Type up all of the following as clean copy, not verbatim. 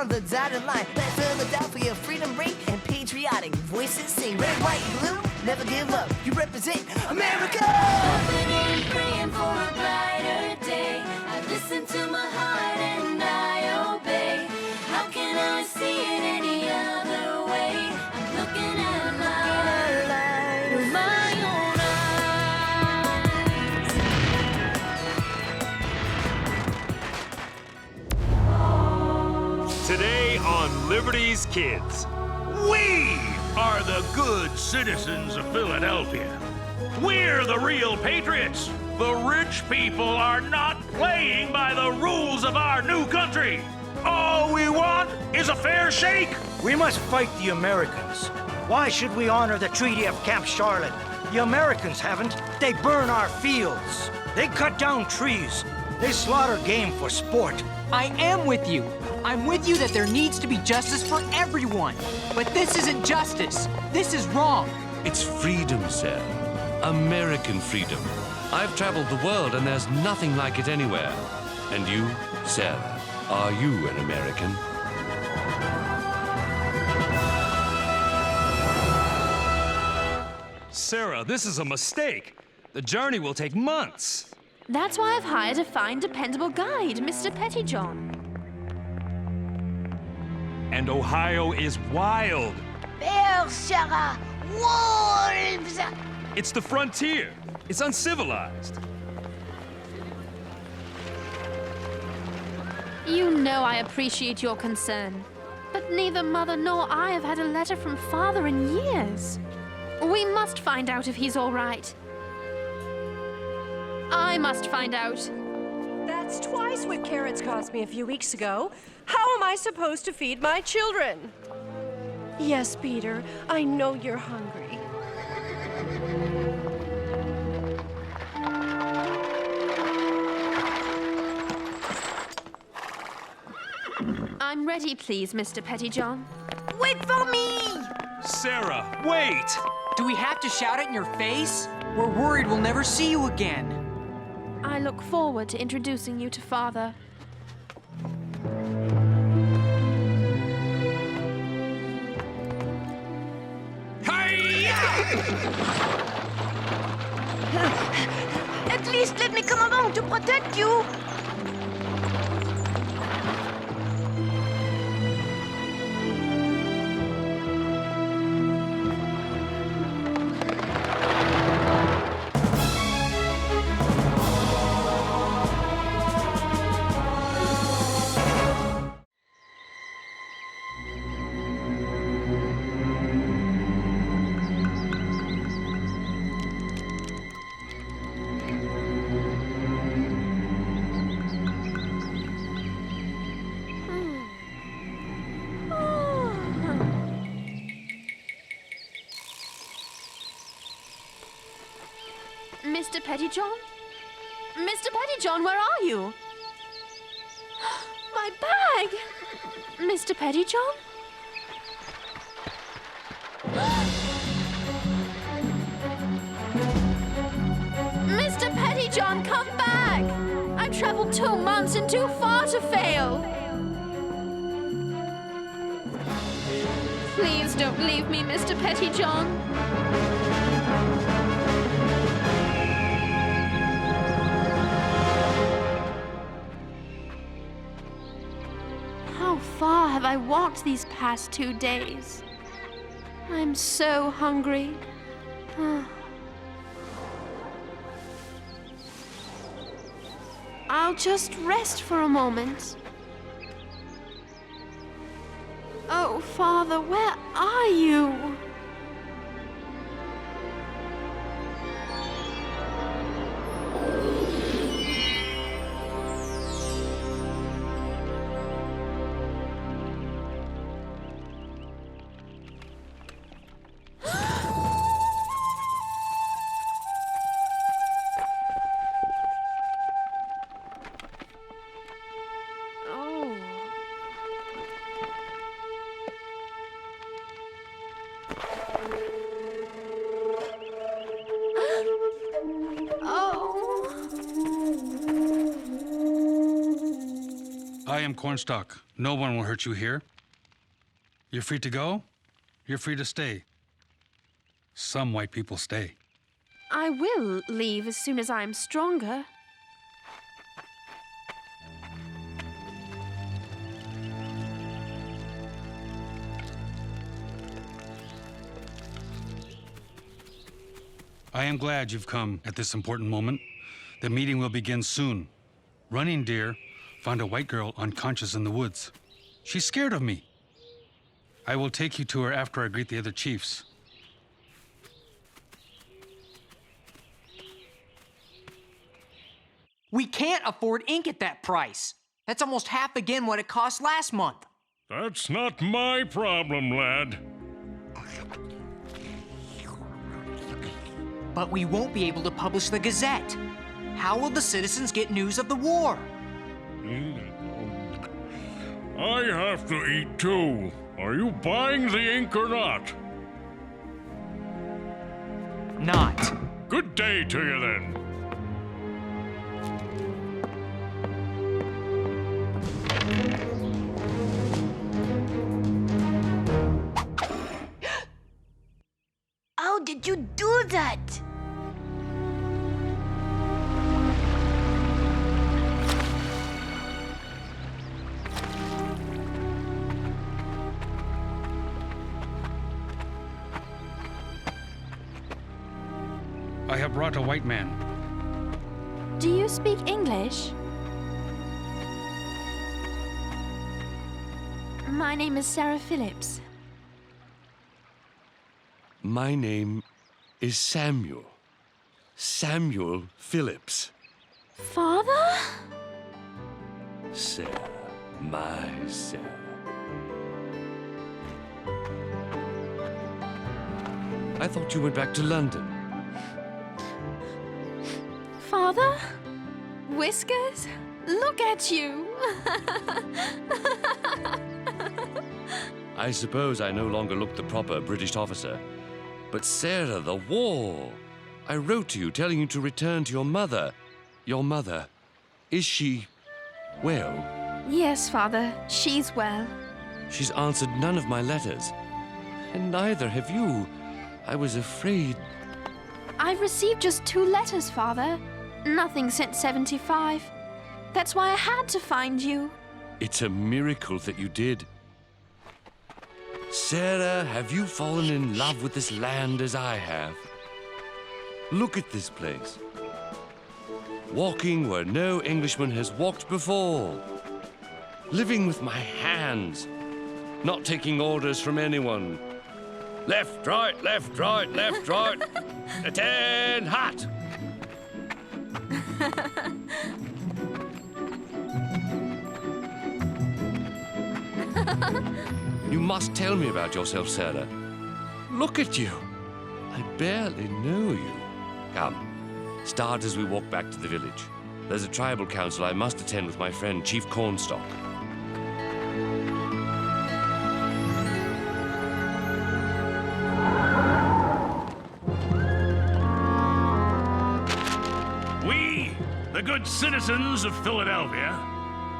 on the dotted line. Let Philadelphia freedom ring and patriotic voices sing. Red, white, blue, never give up. You represent America. Hoping and praying for a brighter day. I listen to my heart and I obey. How can I see it any other way? I'm looking at life with my own eyes. Today on Liberty's Kids. We are the good citizens of Philadelphia. We're the real patriots. The rich people are not playing by the rules of our new country. All we want is a fair shake. We must fight the Americans. Why should we honor the Treaty of Camp Charlotte? The Americans haven't. They burn our fields. They cut down trees. They slaughter game for sport. I am with you. I'm with you that there needs to be justice for everyone. But this isn't justice. This is wrong. It's freedom, sir. American freedom. I've traveled the world and there's nothing like it anywhere. And you, Sarah, are you an American? Sarah, this is a mistake. The journey will take months. That's why I've hired a fine, dependable guide, Mr. Pettyjohn. And Ohio is wild. Bears, Sarah! Wolves! It's the frontier. It's uncivilized. You know I appreciate your concern, but neither Mother nor I have had a letter from Father in years. We must find out if he's all right. I must find out. That's twice what carrots cost me a few weeks ago. How am I supposed to feed my children? Yes, Peter, I know you're hungry. I'm ready, please, Mr. Pettyjohn. Wait for me! Sarah, wait! Do we have to shout it in your face? We're worried we'll never see you again. I look forward to introducing you to Father. At least let me come along to protect you. Mr. Pettyjohn? Mr. Pettyjohn, where are you? My bag! Mr. Pettyjohn? Mr. Pettyjohn, come back! I've traveled 2 months and too far to fail. Please don't leave me, Mr. Pettyjohn. How far have I walked these past 2 days? I'm so hungry. I'll just rest for a moment. Oh, Father, where are you? I am Cornstalk. No one will hurt you here. You're free to go. You're free to stay. Some white people stay. I will leave as soon as I'm stronger. I am glad you've come at this important moment. The meeting will begin soon. Running Deer found a white girl unconscious in the woods. She's scared of me. I will take you to her after I greet the other chiefs. We can't afford ink at that price. That's almost half again what it cost last month. That's not my problem, lad. But we won't be able to publish the Gazette. How will the citizens get news of the war? I have to eat too. Are you buying the ink or not? Not. Good day to you then. How did you do that? I have brought a white man. Do you speak English? My name is Sarah Phillips. My name is Samuel. Samuel Phillips. Father? Sarah, my Sarah. I thought you went back to London. Father? Whiskers? Look at you! I suppose I no longer look the proper British officer. But Sarah, the war! I wrote to you telling you to return to your mother. Your mother, is she well? Yes, Father, she's well. She's answered none of my letters. And neither have you. I was afraid. I've received just 2 letters, Father. Nothing since 75. That's why I had to find you. It's a miracle that you did. Sarah, have you fallen in love with this land as I have? Look at this place. Walking where no Englishman has walked before. Living with my hands. Not taking orders from anyone. Left, right, left, right, left, right. Attend, hot! You must tell me about yourself, Sarah. Look at you. I barely know you. Come, start as we walk back to the village. There's a tribal council I must attend with my friend, Chief Cornstalk. We, the good citizens of Philadelphia,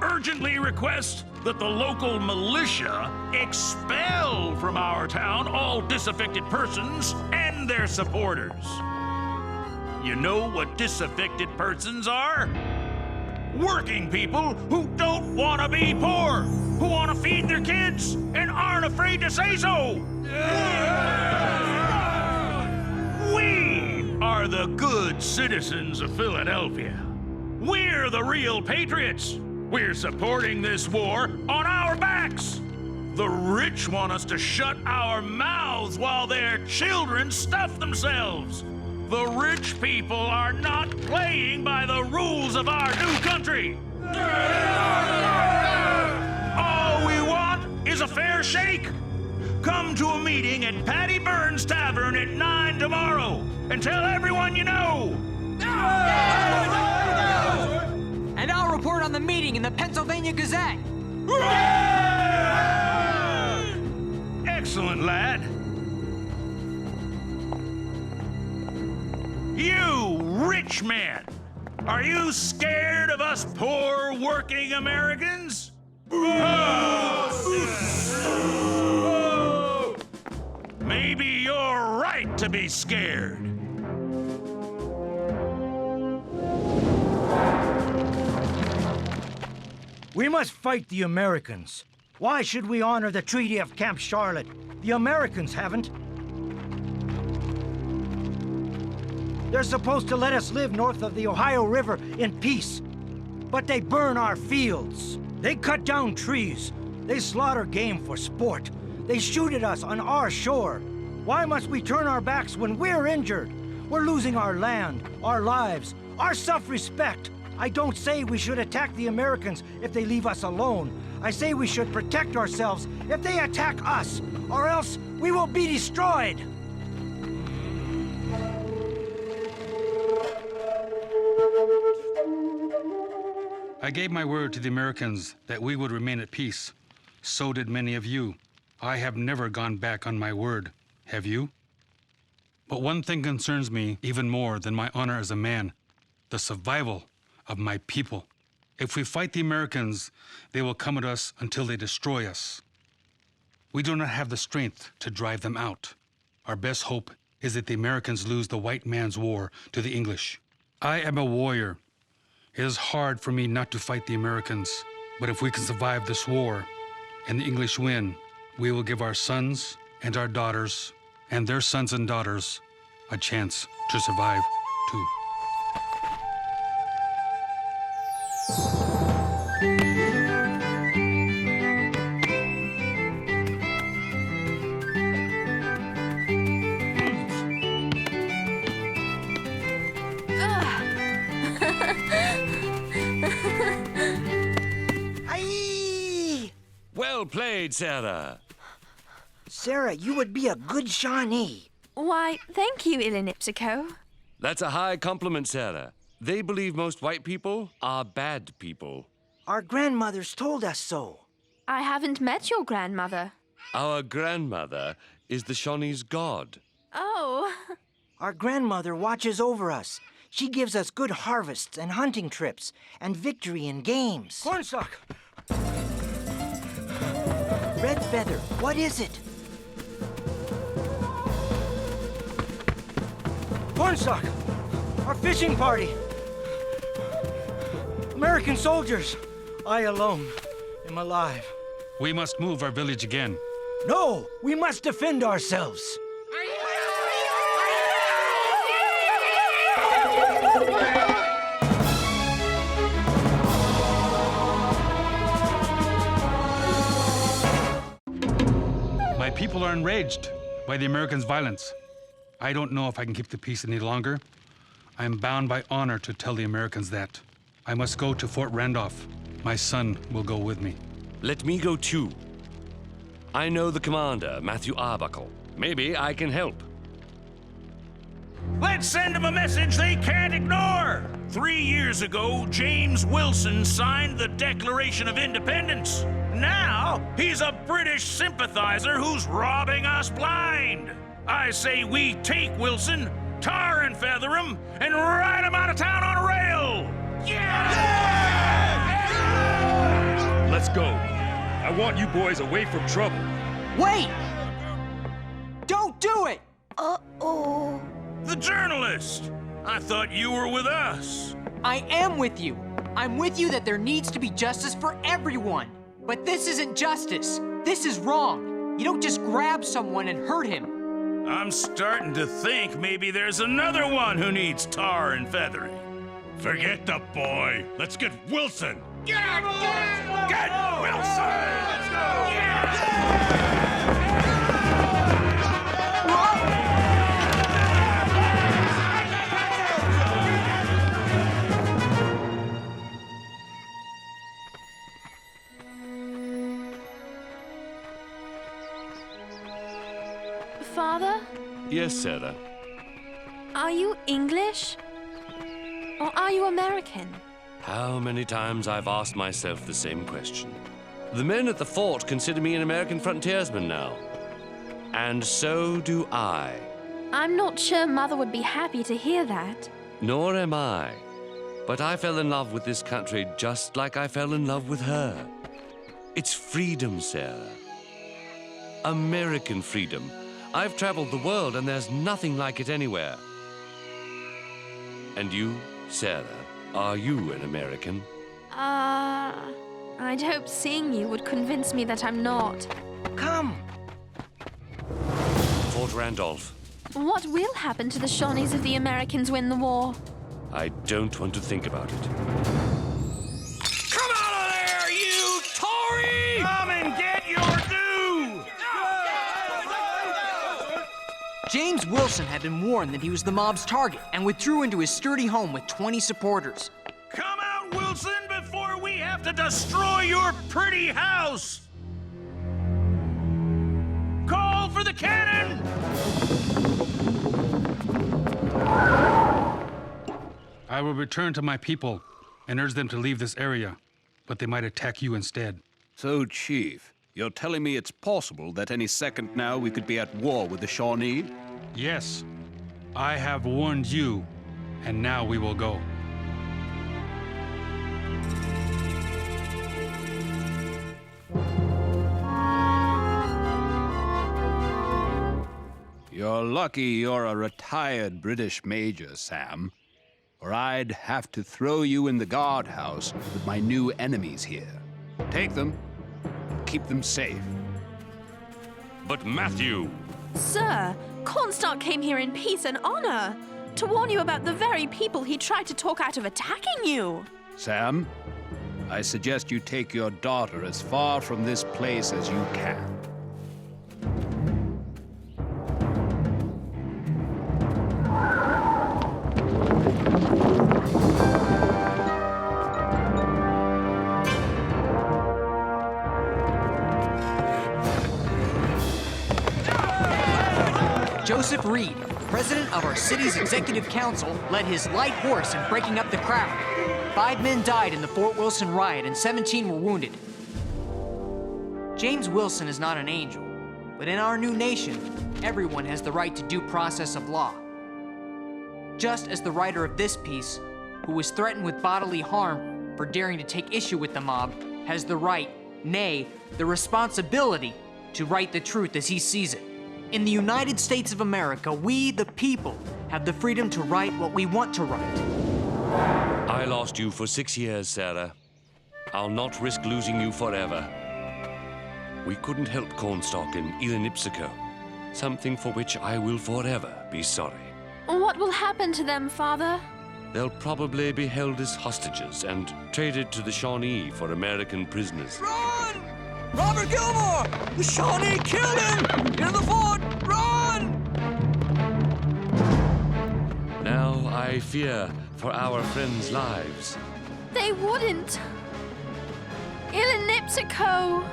urgently request that the local militia expel from our town all disaffected persons and their supporters. You know what disaffected persons are? Working people who don't want to be poor, who want to feed their kids and aren't afraid to say so. We are the good citizens of Philadelphia. We're the real patriots. We're supporting this war on our backs. The rich want us to shut our mouths while their children stuff themselves. The rich people are not playing by the rules of our new country. All we want is a fair shake. Come to a meeting at Patty Burns' Tavern at 9 tomorrow and tell everyone you know. And I'll report on the meeting in the Pennsylvania Gazette. Excellent, lad. You rich man, are you scared of us poor working Americans? Maybe you're right to be scared. We must fight the Americans. Why should we honor the Treaty of Camp Charlotte? The Americans haven't. They're supposed to let us live north of the Ohio River in peace. But they burn our fields. They cut down trees. They slaughter game for sport. They shoot at us on our shore. Why must we turn our backs when we're injured? We're losing our land, our lives, our self-respect. I don't say we should attack the Americans if they leave us alone. I say we should protect ourselves if they attack us, or else we will be destroyed. I gave my word to the Americans that we would remain at peace. So did many of you. I have never gone back on my word. Have you? But one thing concerns me even more than my honor as a man: the survival of my people. If we fight the Americans, they will come at us until they destroy us. We do not have the strength to drive them out. Our best hope is that the Americans lose the white man's war to the English. I am a warrior. It is hard for me not to fight the Americans, but if we can survive this war and the English win, we will give our sons and our daughters and their sons and daughters a chance to survive too. Well played, Sarah. Sarah, you would be a good Shawnee. Why, thank you, Ilinipsico. That's a high compliment, Sarah. They believe most white people are bad people. Our grandmothers told us so. I haven't met your grandmother. Our grandmother is the Shawnee's god. Oh. Our grandmother watches over us. She gives us good harvests and hunting trips and victory in games. Cornstalk! Red Feather, what is it? Cornstalk! Our fishing party! American soldiers! I alone am alive. We must move our village again. No! We must defend ourselves! My people are enraged by the Americans' violence. I don't know if I can keep the peace any longer. I am bound by honor to tell the Americans that. I must go to Fort Randolph. My son will go with me. Let me go too. I know the commander, Matthew Arbuckle. Maybe I can help. Let's send them a message they can't ignore. 3 years ago, James Wilson signed the Declaration of Independence. Now, he's a British sympathizer who's robbing us blind. I say we take Wilson, tar and feather him, and ride him out of town on a rail. Yeah! Let's go. I want you boys away from trouble. Wait! Don't do it! Uh-oh. The journalist! I thought you were with us. I am with you. I'm with you that there needs to be justice for everyone. But this isn't justice. This is wrong. You don't just grab someone and hurt him. I'm starting to think maybe there's another one who needs tar and feathering. Forget the boy. Let's get Wilson. Get Wilson! Let's go! Father, Yes, Sarah. are you English? Or are you American? How many times I've asked myself the same question. The men at the fort consider me an American frontiersman now. And so do I. I'm not sure Mother would be happy to hear that. Nor am I. But I fell in love with this country just like I fell in love with her. It's freedom, Sarah. American freedom. I've traveled the world and there's nothing like it anywhere. And you, Sarah, are you an American? I'd hope seeing you would convince me that I'm not. Come! Fort Randolph. What will happen to the Shawnees if the Americans win the war? I don't want to think about it. Come out of there, you Tory! Come and get your due! James Wilson had been warned that he was the mob's target and withdrew into his sturdy home with 20 supporters. Come out, Wilson, before we have to destroy your pretty house! Call for the cannon! I will return to my people and urge them to leave this area, but they might attack you instead. So, Chief, you're telling me it's possible that any second now we could be at war with the Shawnee? Yes, I have warned you, and now we will go. You're lucky you're a retired British major, Sam, or I'd have to throw you in the guardhouse with my new enemies here. Take them, keep them safe. But Matthew! Sir, Cornstalk came here in peace and honor to warn you about the very people he tried to talk out of attacking you. Sam, I suggest you take your daughter as far from this place as you can. Joseph Reed, president of our city's executive council, led his light horse in breaking up the crowd. 5 men died in the Fort Wilson riot and 17 were wounded. James Wilson is not an angel, but in our new nation, everyone has the right to due process of law. Just as the writer of this piece, who was threatened with bodily harm for daring to take issue with the mob, has the right, nay, the responsibility, to write the truth as he sees it. In the United States of America, we, the people, have the freedom to write what we want to write. I lost you for 6 years, Sarah. I'll not risk losing you forever. We couldn't help Cornstalk and Elenipsico, something for which I will forever be sorry. What will happen to them, Father? They'll probably be held as hostages and traded to the Shawnee for American prisoners. Run! Robert Gilmore! The Shawnee killed him! In the fort! Run! Now I fear for our friends' lives. They wouldn't. Elenipsico!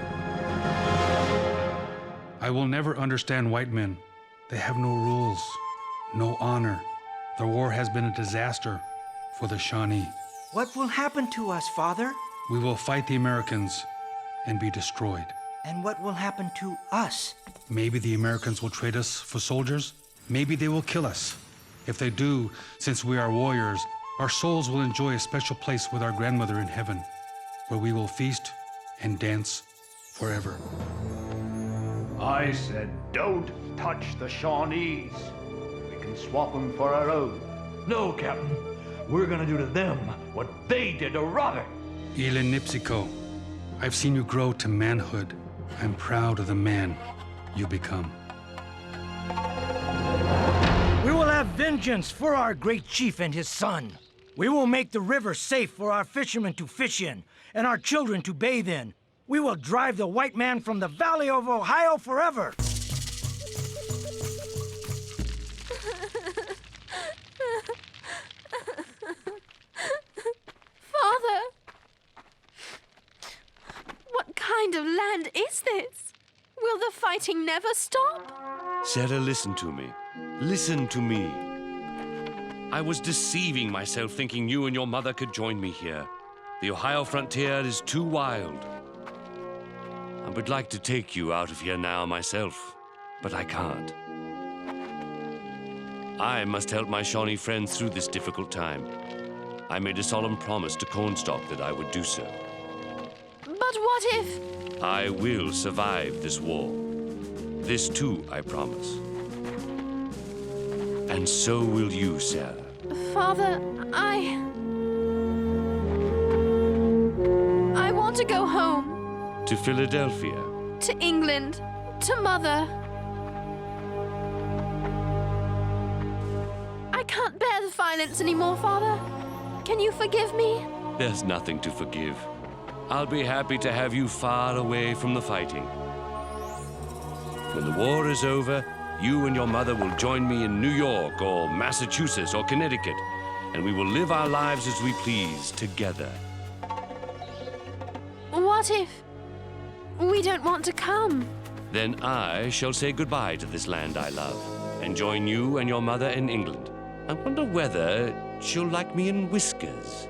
I will never understand white men. They have no rules, no honor. The war has been a disaster for the Shawnee. What will happen to us, Father? We will fight the Americans and be destroyed. And what will happen to us? Maybe the Americans will trade us for soldiers. Maybe they will kill us. If they do, since we are warriors, our souls will enjoy a special place with our grandmother in heaven, where we will feast and dance forever. I said, don't touch the Shawnees. We can swap them for our own. No, Captain. We're gonna do to them what they did to Robert. Elenipsico, I've seen you grow to manhood. I'm proud of the man you become. We will have vengeance for our great chief and his son. We will make the river safe for our fishermen to fish in and our children to bathe in. We will drive the white man from the Valley of Ohio forever. Father! What kind of land is this? Will the fighting never stop? Sarah, listen to me. Listen to me. I was deceiving myself thinking you and your mother could join me here. The Ohio frontier is too wild. I would like to take you out of here now myself, but I can't. I must help my Shawnee friends through this difficult time. I made a solemn promise to Cornstalk that I would do so. But But what if... I will survive this war. This too, I promise. And so will you, Sarah. Father, I want to go home. To Philadelphia. To England. To Mother. I can't bear the violence anymore, Father. Can you forgive me? There's nothing to forgive. I'll be happy to have you far away from the fighting. When the war is over, you and your mother will join me in New York or Massachusetts or Connecticut, and we will live our lives as we please together. What if we don't want to come? Then I shall say goodbye to this land I love and join you and your mother in England. I wonder whether she'll like me in whiskers.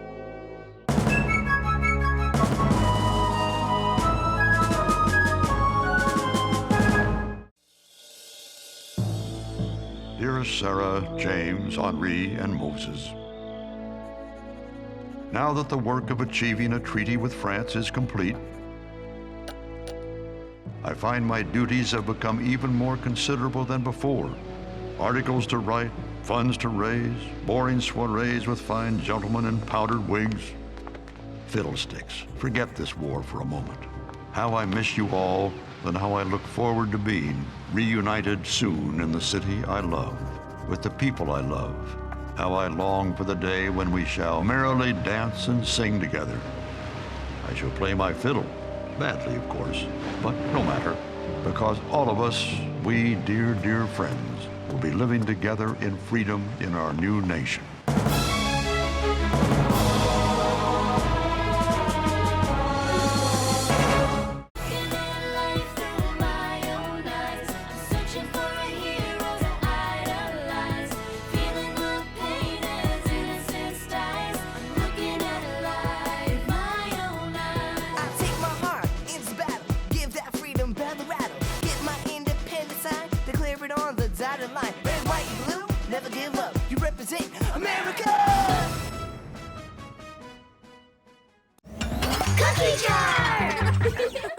Dearest Sarah, James, Henri, and Moses, now that the work of achieving a treaty with France is complete, I find my duties have become even more considerable than before. Articles to write, funds to raise, boring soirees with fine gentlemen in powdered wigs. Fiddlesticks, forget this war for a moment. How I miss you all, and how I look forward to being reunited soon in the city I love, with the people I love. How I long for the day when we shall merrily dance and sing together. I shall play my fiddle, badly of course, but no matter, because all of us, we dear, dear friends, will be living together in freedom in our new nation. Line. Red, white, and blue, never give up. You represent America! Cookie jar!